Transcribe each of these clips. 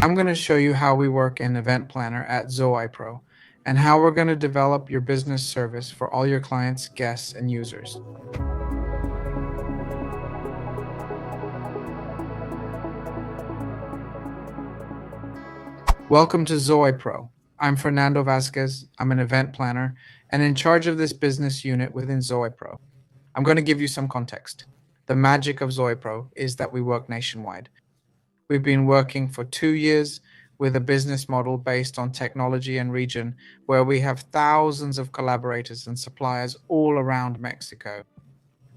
I'm going to show you how we work in Event Planner at Soy Pro and how we're going to develop your business service for all your clients, guests, and users. Welcome to Soy Pro. I'm Fernando Vasquez. I'm an event planner and in charge of this business unit within Soy Pro. I'm going to give you some context. The magic of Soy Pro is that we work nationwide. We've been working for 2 years with a business model based on technology and region where we have thousands of collaborators and suppliers all around Mexico.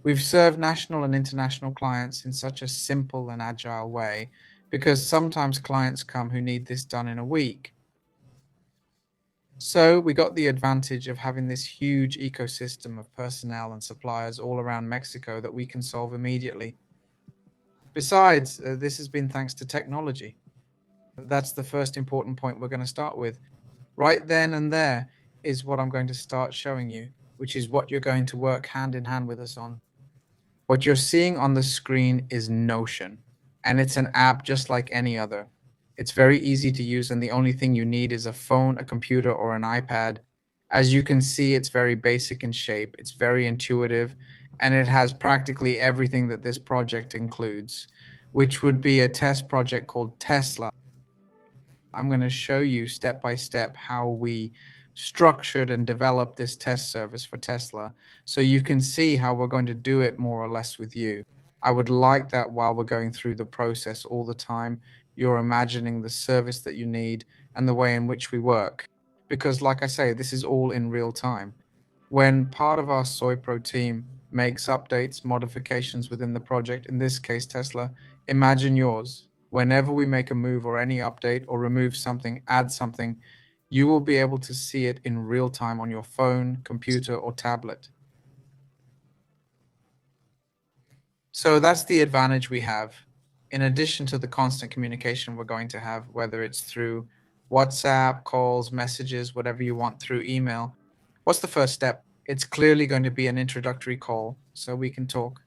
We've served national and international clients in such a simple and agile way because sometimes clients come who need this done in a week. So we got the advantage of having this huge ecosystem of personnel and suppliers all around Mexico that we can solve immediately. Besides, this has been thanks to technology. That's the first important point we're going to start with. Right then and there is what I'm going to start showing you, which is what you're going to work hand in hand with us on. What you're seeing on the screen is Notion, and it's an app just like any other. It's very easy to use, and the only thing you need is a phone, a computer, or an iPad. As you can see, it's very basic in shape, it's very intuitive, and it has practically everything that this project includes, which would be a test project called Tesla. I'm going to show you step by step how we structured and developed this test service for Tesla so you can see how we're going to do it more or less with you. I would like that while we're going through the process all the time, you're imagining the service that you need and the way in which we work. Because, like I say, this is all in real time. When part of our Soy Pro team makes updates, modifications within the project, in this case Tesla, imagine yours. Whenever we make a move or any update or remove something, add something, you will be able to see it in real time on your phone, computer, or tablet. So that's the advantage we have. In addition to the constant communication we're going to have, whether it's through WhatsApp, calls, messages, whatever you want through email. What's the first step? It's clearly going to be an introductory call so we can talk.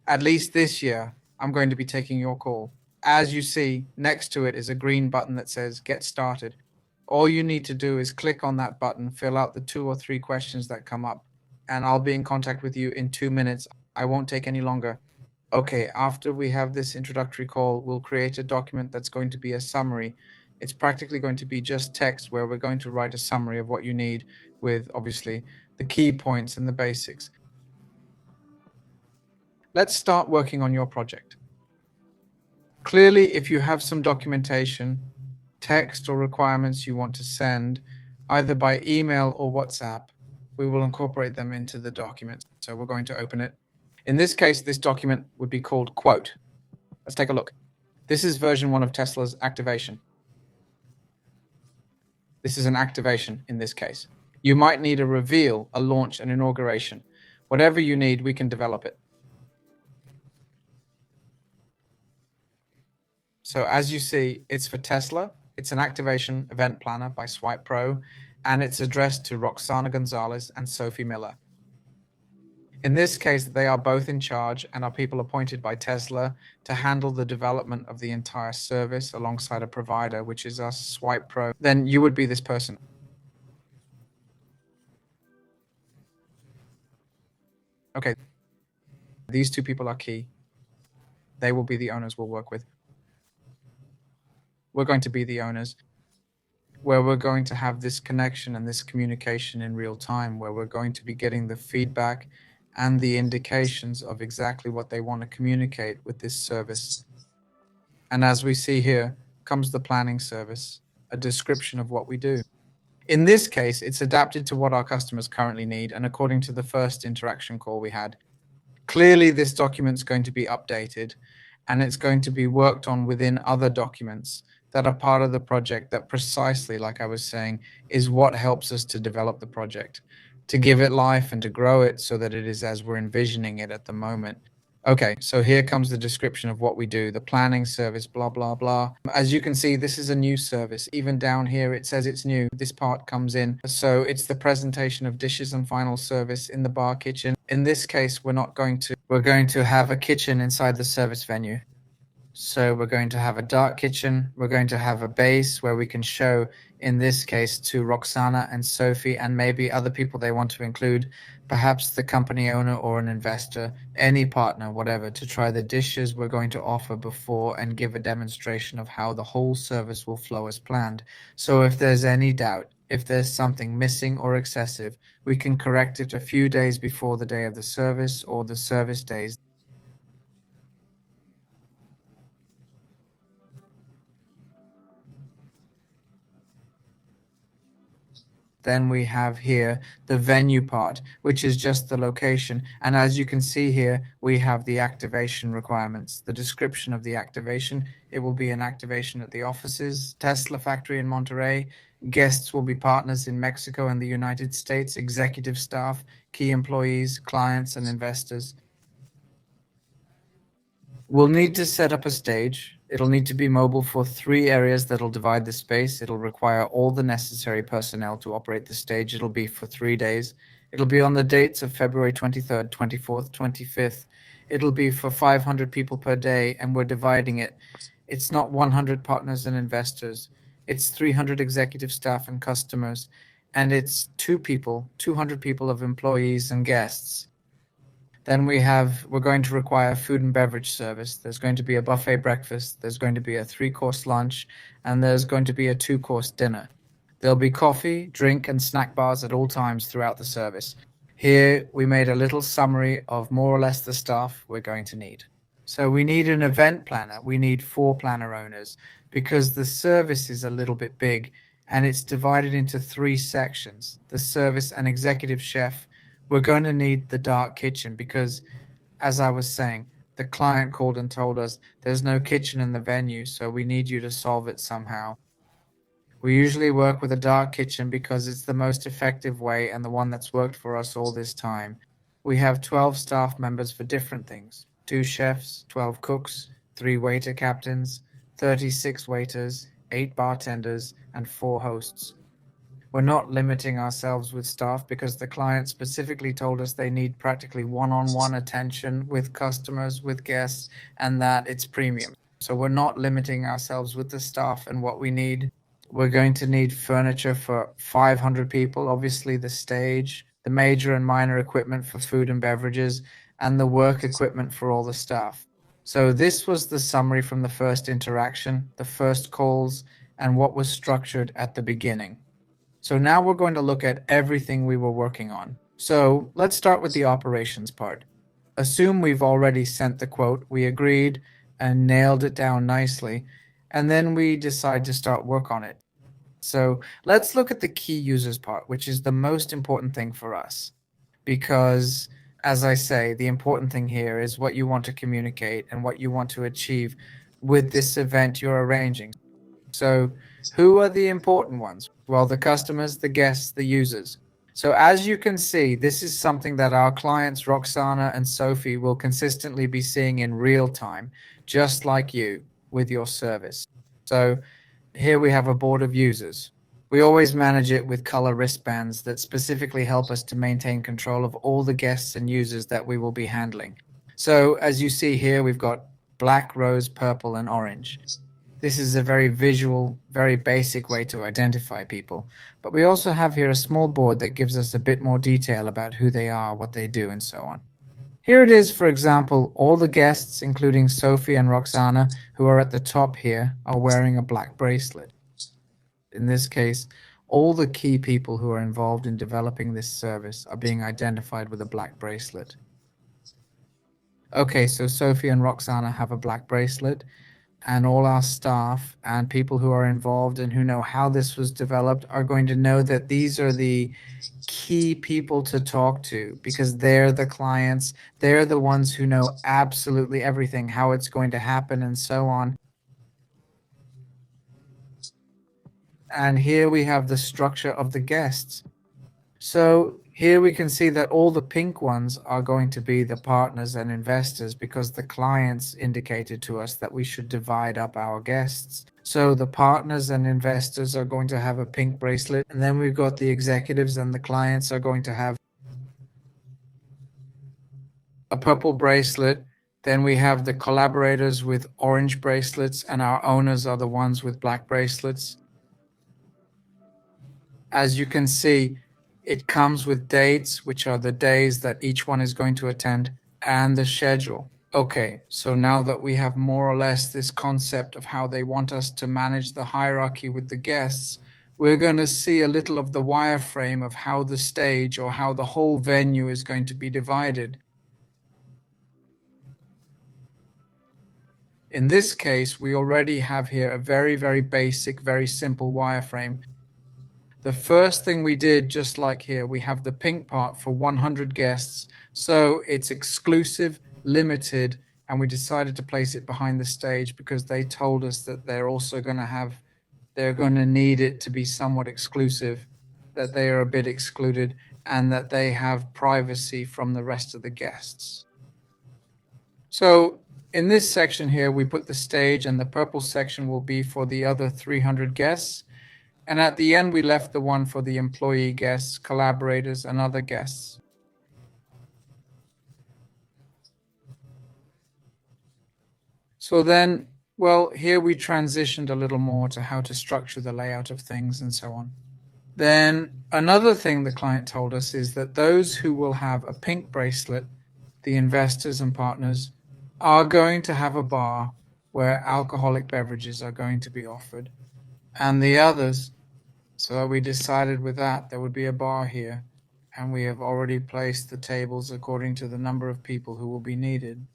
At least this year, I'm going to be taking your call. As you see, next to it is a green button that says Get Started. All you need to do is click on that button, fill out the 2 or 3 questions that come up, and I'll be in contact with you in 2 minutes. I won't take any longer. Okay, after we have this introductory call, we'll create a document that's going to be a summary. It's practically going to be just text where we're going to write a summary of what you need with, obviously, the key points and the basics. Let's start working on your project. Clearly, if you have some documentation, text or requirements you want to send, either by email or WhatsApp, we will incorporate them into the document. So we're going to open it. In this case, this document would be called Quote. Let's take a look. This is version 1 of Tesla's activation. This is an activation in this case. You might need a reveal, a launch, an inauguration. Whatever you need, we can develop it. So as you see, it's for Tesla. It's an activation event planner by Soy Pro, and it's addressed to Roxana Gonzalez and Sophie Miller. In this case, they are both in charge and are people appointed by Tesla to handle the development of the entire service alongside a provider, which is us, Soy Pro. Then you would be this person. Okay, these 2 people are key. They will be the owners we'll work with. We're going to be the owners, where we're going to have this connection and this communication in real time, where we're going to be getting the feedback and the indications of exactly what they want to communicate with this service. And as we see here comes the planning service, a description of what we do. In this case, it's adapted to what our customers currently need and according to the first interaction call we had. Clearly, this document's going to be updated and it's going to be worked on within other documents that are part of the project that precisely, like I was saying, is what helps us to develop the project, to give it life and to grow it so that it is as we're envisioning it at the moment. Okay, so here comes the description of what we do, the planning service, blah, blah, blah. As you can see, this is a new service. Even down here, it says it's new. This part comes in. So it's the presentation of dishes and final service in the bar kitchen. In this case, we're going to have a kitchen inside the service venue. So we're going to have a dark kitchen. We're going to have a base where we can show, in this case, to Roxana and Sophie, and maybe other people they want to include, perhaps the company owner or an investor, any partner, whatever, to try the dishes we're going to offer before and give a demonstration of how the whole service will flow as planned. So if there's any doubt, if there's something missing or excessive, we can correct it a few days before the day of the service or the service days. Then we have here the venue part, which is just the location. And as you can see here, we have the activation requirements, the description of the activation. It will be an activation at the offices, Tesla factory in Monterey. Guests will be partners in Mexico and the United States, executive staff, key employees, clients, and investors. We'll need to set up a stage. It'll need to be mobile for three areas that'll divide the space. It'll require all the necessary personnel to operate the stage. It'll be for 3 days. It'll be on the dates of February 23rd, 24th, 25th. It'll be for 500 people per day, and we're dividing it. It's not 100 partners and investors. It's 300 executive staff and customers, and it's 200 people of employees and guests. Then we're going to require food and beverage service. There's going to be a buffet breakfast, there's going to be a three-course lunch, and there's going to be a two-course dinner. There'll be coffee, drink, and snack bars at all times throughout the service. Here, we made a little summary of more or less the staff we're going to need. So we need an event planner. We need 4 planner owners because the service is a little bit big and it's divided into 3 sections. The service and executive chef. We're going to need the dark kitchen because, as I was saying, the client called and told us there's no kitchen in the venue, so we need you to solve it somehow. We usually work with a dark kitchen because it's the most effective way and the one that's worked for us all this time. We have 12 staff members for different things: 2 chefs, 12 cooks, 3 waiter captains, 36 waiters, 8 bartenders, and 4 hosts. We're not limiting ourselves with staff because the client specifically told us they need practically one-on-one attention with customers, with guests, and that it's premium. So we're not limiting ourselves with the staff and what we need. We're going to need furniture for 500 people, obviously the stage, the major and minor equipment for food and beverages, and the work equipment for all the staff. So this was the summary from the first interaction, the first calls, and what was structured at the beginning. So now we're going to look at everything we were working on. So let's start with the operations part. Assume we've already sent the quote, we agreed and nailed it down nicely, and then we decide to start work on it. So let's look at the key users part, which is the most important thing for us. Because, as I say, the important thing here is what you want to communicate and what you want to achieve with this event you're arranging. So, who are the important ones? Well, the customers, the guests, the users. So, as you can see, this is something that our clients, Roxana and Sophie, will consistently be seeing in real time, just like you with your service. So, here we have a board of users. We always manage it with color wristbands that specifically help us to maintain control of all the guests and users that we will be handling. So, as you see here, we've got black, rose, purple, and orange. This is a very visual, very basic way to identify people. But we also have here a small board that gives us a bit more detail about who they are, what they do, and so on. Here it is, for example, all the guests, including Sophie and Roxana, who are at the top here, are wearing a black bracelet. In this case, all the key people who are involved in developing this service are being identified with a black bracelet. Okay, so Sophie and Roxana have a black bracelet, and all our staff and people who are involved and who know how this was developed are going to know that these are the key people to talk to because they're the clients, they're the ones who know absolutely everything, how it's going to happen, and so on. And here we have the structure of the guests. So here we can see that all the pink ones are going to be the partners and investors because the clients indicated to us that we should divide up our guests. So the partners and investors are going to have a pink bracelet, and then we've got the executives and the clients are going to have a purple bracelet, Then we have the collaborators with orange bracelets, and our owners are the ones with black bracelets. As you can see, it comes with dates, which are the days that each one is going to attend, and the schedule. Okay, so now that we have more or less this concept of how they want us to manage the hierarchy with the guests, we're going to see a little of the wireframe of how the stage or how the whole venue is going to be divided. In this case, we already have here a very, very basic, very simple wireframe. The first thing we did, just like here, we have the pink part for 100 guests. So it's exclusive, limited, and we decided to place it behind the stage because they told us that they're going to need it to be somewhat exclusive, that they are a bit excluded, and that they have privacy from the rest of the guests. So in this section here, we put the stage, and the purple section will be for the other 300 guests. And at the end, we left the one for the employee guests, collaborators, and other guests. So then, well, here we transitioned a little more to how to structure the layout of things and so on. Then another thing the client told us is that those who will have a pink bracelet, the investors and partners, are going to have a bar where alcoholic beverages are going to be offered. And the others, so we decided with that there would be a bar here, and we have already placed the tables according to the number of people who will be needed.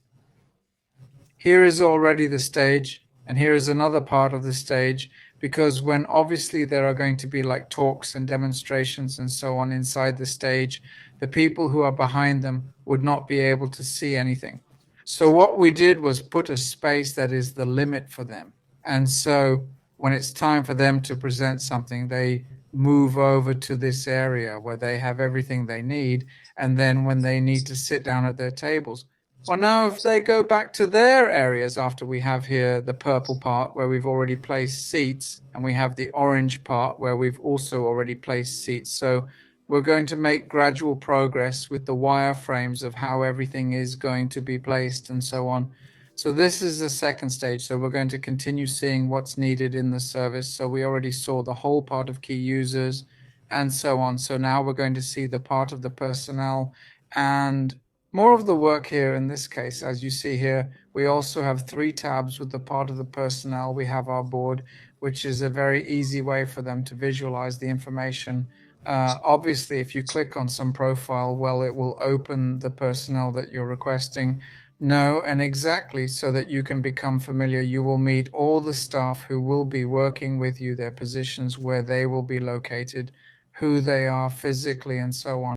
Here is already the stage, and here is another part of the stage, because when obviously there are going to be like talks and demonstrations and so on inside the stage, the people who are behind them would not be able to see anything. So what we did was put a space that is the limit for them. And so when it's time for them to present something, they move over to this area where they have everything they need. And then when they need to sit down at their tables, well, now if they go back to their areas after we have here the purple part where we've already placed seats, and we have the orange part where we've also already placed seats. So we're going to make gradual progress with the wireframes of how everything is going to be placed and so on. So this is the second stage. So we're going to continue seeing what's needed in the service. So we already saw the whole part of key users and so on. So now we're going to see the part of the personnel and more of the work here in this case. As you see here, we also have 3 tabs with the part of the personnel. We have our board, which is a very easy way for them to visualize the information. Obviously, if you click on some profile, well, it will open the personnel that you're requesting. No, and exactly so that you can become familiar, you will meet all the staff who will be working with you, their positions, where they will be located, who they are physically, and so on.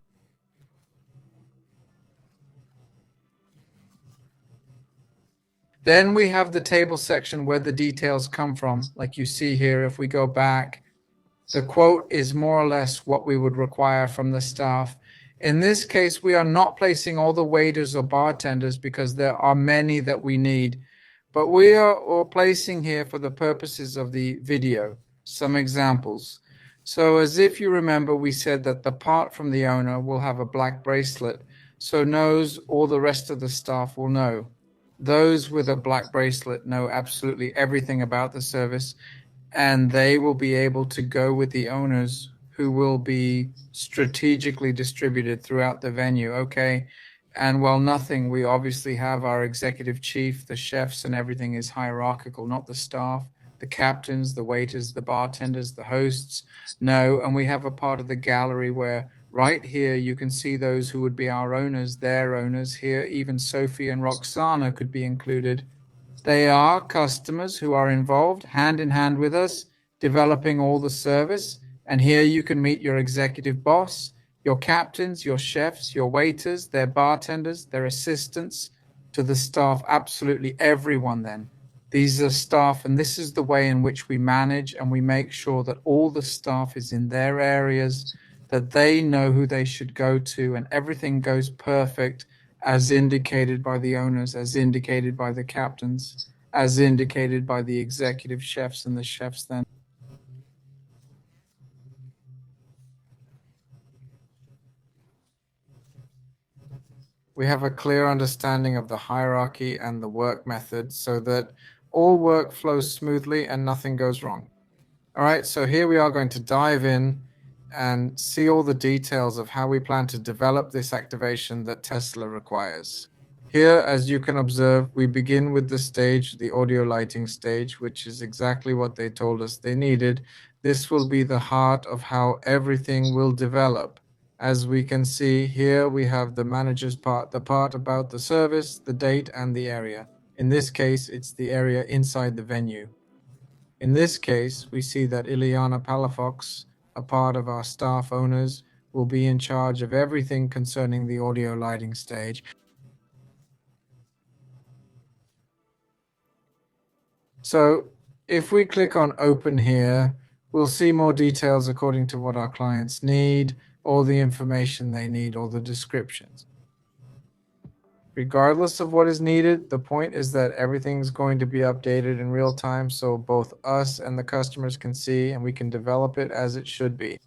Then we have the table section where the details come from. Like you see here, if we go back, the quote is more or less what we would require from the staff. In this case, we are not placing all the waiters or bartenders because there are many that we need, but we are all placing here for the purposes of the video some examples. So as if you remember, we said that the part from the owner will have a black bracelet, so knows all the rest of the staff will know. Those with a black bracelet know absolutely everything about the service, and they will be able to go with the owners who will be strategically distributed throughout the venue. Okay. And while nothing, we obviously have our executive chief, the chefs, and everything is hierarchical, not the staff, the captains, the waiters, the bartenders, the hosts. No. And we have a part of the gallery where right here you can see those who would be our owners, their owners. Here, even Sophie and Roxana could be included. They are customers who are involved hand in hand with us, developing all the service. And here you can meet your executive boss, your captains, your chefs, your waiters, their bartenders, their assistants, to the staff, absolutely everyone then. These are staff, and this is the way in which we manage and we make sure that all the staff is in their areas, that they know who they should go to, and everything goes perfect as indicated by the owners, as indicated by the captains, as indicated by the executive chefs and the chefs then. We have a clear understanding of the hierarchy and the work method so that all work flows smoothly and nothing goes wrong. All right, so here we are going to dive in and see all the details of how we plan to develop this activation that Tesla requires. Here, as you can observe, we begin with the stage, the audio lighting stage, which is exactly what they told us they needed. This will be the heart of how everything will develop. As we can see here, we have the manager's part, the part about the service, the date, and the area. In this case, it's the area inside the venue. In this case, we see that Ileana Palafox, a part of our staff owners, will be in charge of everything concerning the audio lighting stage. So if we click on open here, we'll see more details according to what our clients need, all the information they need, all the descriptions. Regardless of what is needed, the point is that everything's going to be updated in real time so both us and the customers can see and we can develop it as it should be.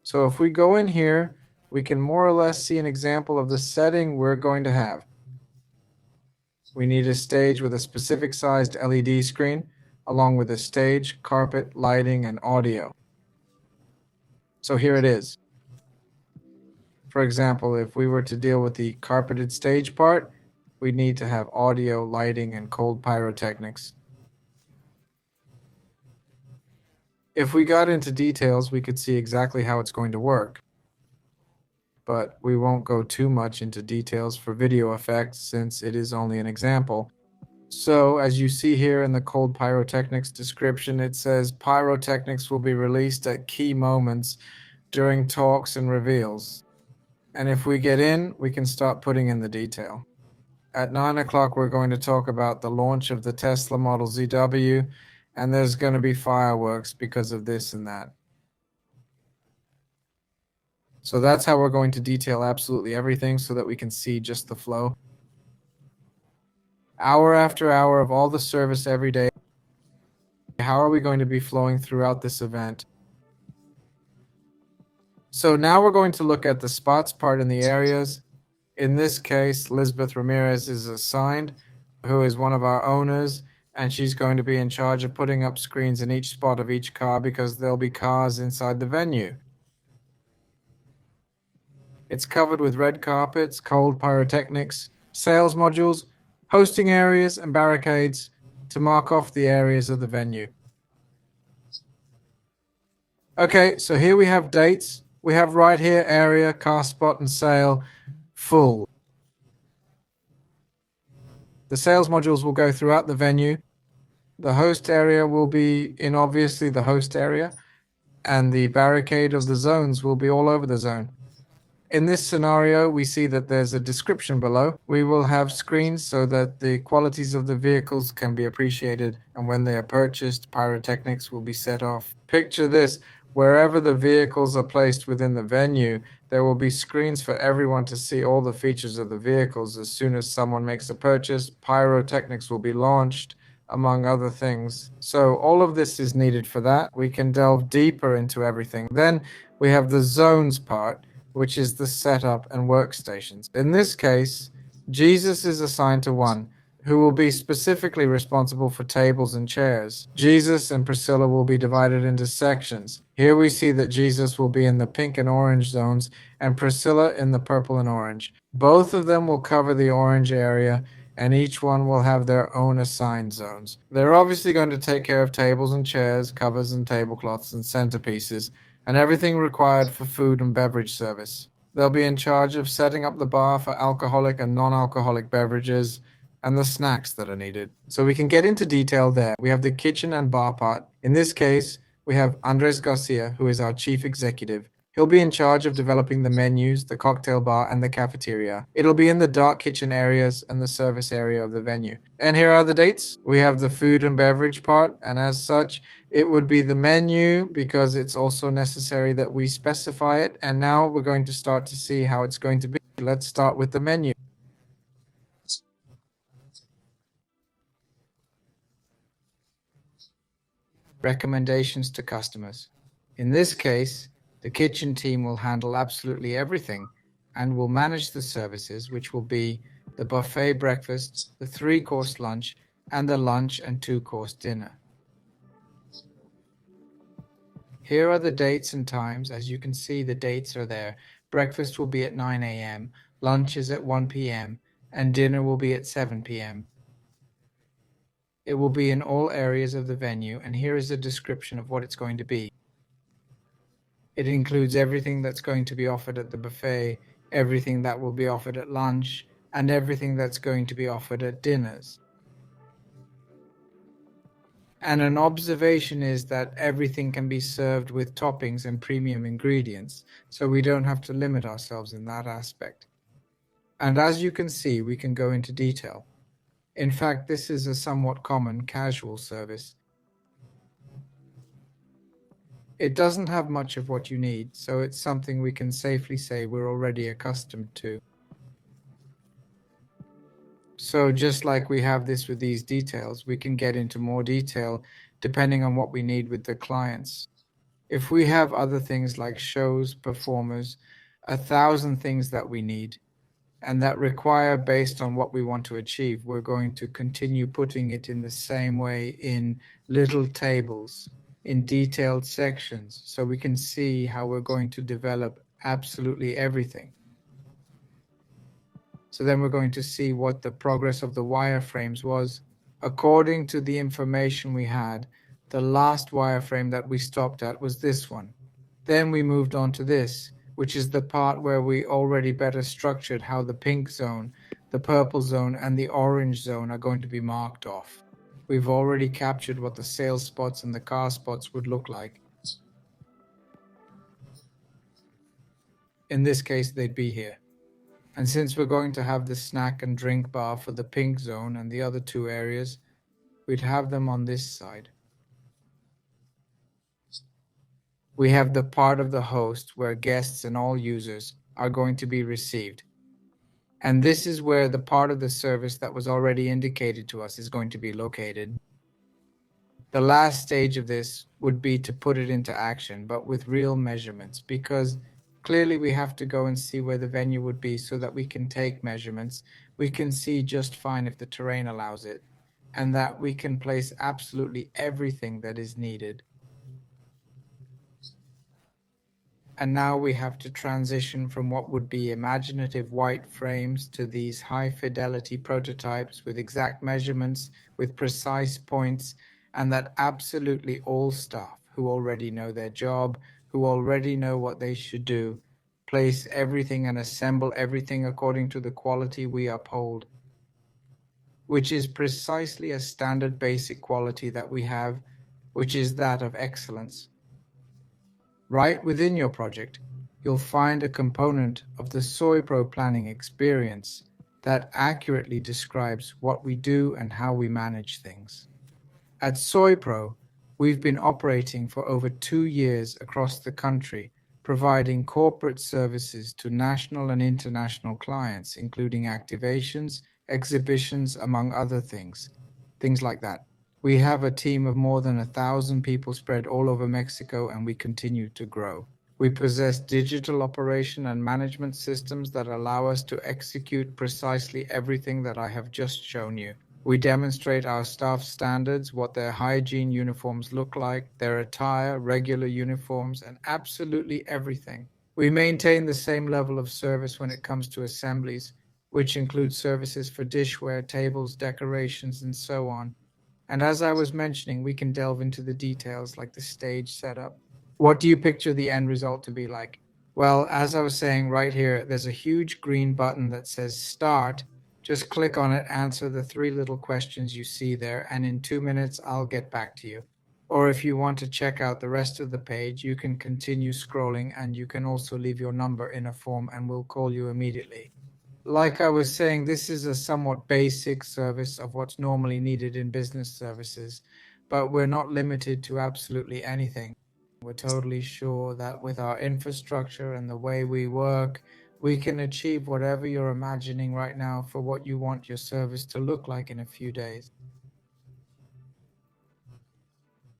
So if we go in here, we can more or less see an example of the setting we're going to have. We need a stage with a specific sized LED screen, along with a stage, carpet, lighting, and audio. So here it is. For example, if we were to deal with the carpeted stage part, we'd need to have audio, lighting, and cold pyrotechnics. If we got into details, we could see exactly how it's going to work. But we won't go too much into details for video effects since it is only an example. So, as you see here in the cold pyrotechnics description, it says pyrotechnics will be released at key moments during talks and reveals. And if we get in, we can start putting in the detail. At 9 o'clock, we're going to talk about the launch of the Tesla Model ZW, and there's going to be fireworks because of this and that. So that's how we're going to detail absolutely everything so that we can see just the flow. Hour after hour of all the service every day. How are we going to be flowing throughout this event? So now we're going to look at the spots part in the areas. In this case, Lisbeth Ramirez is assigned, who is one of our owners, and she's going to be in charge of putting up screens in each spot of each car because there'll be cars inside the venue. It's covered with red carpets, cold pyrotechnics, sales modules, hosting areas, and barricades to mark off the areas of the venue. Okay, so here we have dates. We have right here area, car spot, and sale full. The sales modules will go throughout the venue. The host area will be in obviously the host area, and the barricade of the zones will be all over the zone. In this scenario, we see that there's a description below. We will have screens so that the qualities of the vehicles can be appreciated, and when they are purchased, pyrotechnics will be set off. Picture this. Wherever the vehicles are placed within the venue, there will be screens for everyone to see all the features of the vehicles. As soon as someone makes a purchase, pyrotechnics will be launched, among other things. So all of this is needed for that. We can delve deeper into everything. Then we have the zones part, which is the setup and workstations. In this case, Jesus is assigned to one, who will be specifically responsible for tables and chairs. Jesus and Priscilla will be divided into sections. Here we see that Jesus will be in the pink and orange zones, and Priscilla in the purple and orange. Both of them will cover the orange area, and each one will have their own assigned zones. They're obviously going to take care of tables and chairs, covers and tablecloths and centerpieces, and everything required for food and beverage service. They'll be in charge of setting up the bar for alcoholic and non-alcoholic beverages, and the snacks that are needed. So we can get into detail there. We have the kitchen and bar part. In this case, we have Andres Garcia, who is our chief executive. He'll be in charge of developing the menus, the cocktail bar, and the cafeteria. It'll be in the dark kitchen areas and the service area of the venue. And here are the dates. We have the food and beverage part, and as such, it would be the menu because it's also necessary that we specify it. And now we're going to start to see how it's going to be. Let's start with the menu. Recommendations to customers. In this case, the kitchen team will handle absolutely everything. and will manage the services, which will be the buffet breakfast, the three-course lunch, and the lunch and two-course dinner. Here are the dates and times. As you can see, the dates are there. Breakfast will be at 9 a.m., lunch is at 1 p.m., and dinner will be at 7 p.m. It will be in all areas of the venue, and here is a description of what it's going to be. It includes everything that's going to be offered at the buffet, everything that will be offered at lunch, and everything that's going to be offered at dinners. And an observation is that everything can be served with toppings and premium ingredients, so we don't have to limit ourselves in that aspect. And as you can see, we can go into detail. In fact, this is a somewhat common casual service. It doesn't have much of what you need, so it's something we can safely say we're already accustomed to. So just like we have this with these details, we can get into more detail depending on what we need with the clients. If we have other things like shows, performers, 1,000 things that we need and that require based on what we want to achieve, we're going to continue putting it in the same way in little tables, in detailed sections, so we can see how we're going to develop absolutely everything. So then we're going to see what the progress of the wireframes was. According to the information we had, the last wireframe that we stopped at was this one. Then we moved on to this, which is the part where we already better structured how the pink zone, the purple zone, and the orange zone are going to be marked off. We've already captured what the sales spots and the car spots would look like. In this case, they'd be here. And since we're going to have the snack and drink bar for the pink zone and the other two areas, we'd have them on this side. We have the part of the host where guests and all users are going to be received. And this is where the part of the service that was already indicated to us is going to be located. The last stage of this would be to put it into action, but with real measurements, because clearly we have to go and see where the venue would be so that we can take measurements. We can see just fine if the terrain allows it, and that we can place absolutely everything that is needed. And now we have to transition from what would be imaginative white frames to these high fidelity prototypes with exact measurements, with precise points, and that absolutely all staff who already know their job, who already know what they should do, place everything and assemble everything according to the quality we uphold, which is precisely a standard basic quality that we have, which is that of excellence. Right within your project, you'll find a component of the Soy Pro planning experience that accurately describes what we do and how we manage things. At Soy Pro, we've been operating for over 2 years across the country, providing corporate services to national and international clients, including activations, exhibitions, among other things like that. We have a team of more than 1,000 people spread all over Mexico, and we continue to grow. We possess digital operation and management systems that allow us to execute precisely everything that I have just shown you. We demonstrate our staff standards, what their hygiene uniforms look like, their attire, regular uniforms, and absolutely everything. We maintain the same level of service when it comes to assemblies, which include services for dishware, tables, decorations, and so on. And as I was mentioning, we can delve into the details like the stage setup. What do you picture the end result to be like? Well, as I was saying right here, there's a huge green button that says Start. Just click on it, answer the 3 little questions you see there, and in 2 minutes, I'll get back to you. Or if you want to check out the rest of the page, you can continue scrolling, and you can also leave your number in a form and we'll call you immediately. Like I was saying, this is a somewhat basic service of what's normally needed in business services, but we're not limited to absolutely anything. We're totally sure that with our infrastructure and the way we work, we can achieve whatever you're imagining right now for what you want your service to look like in a few days.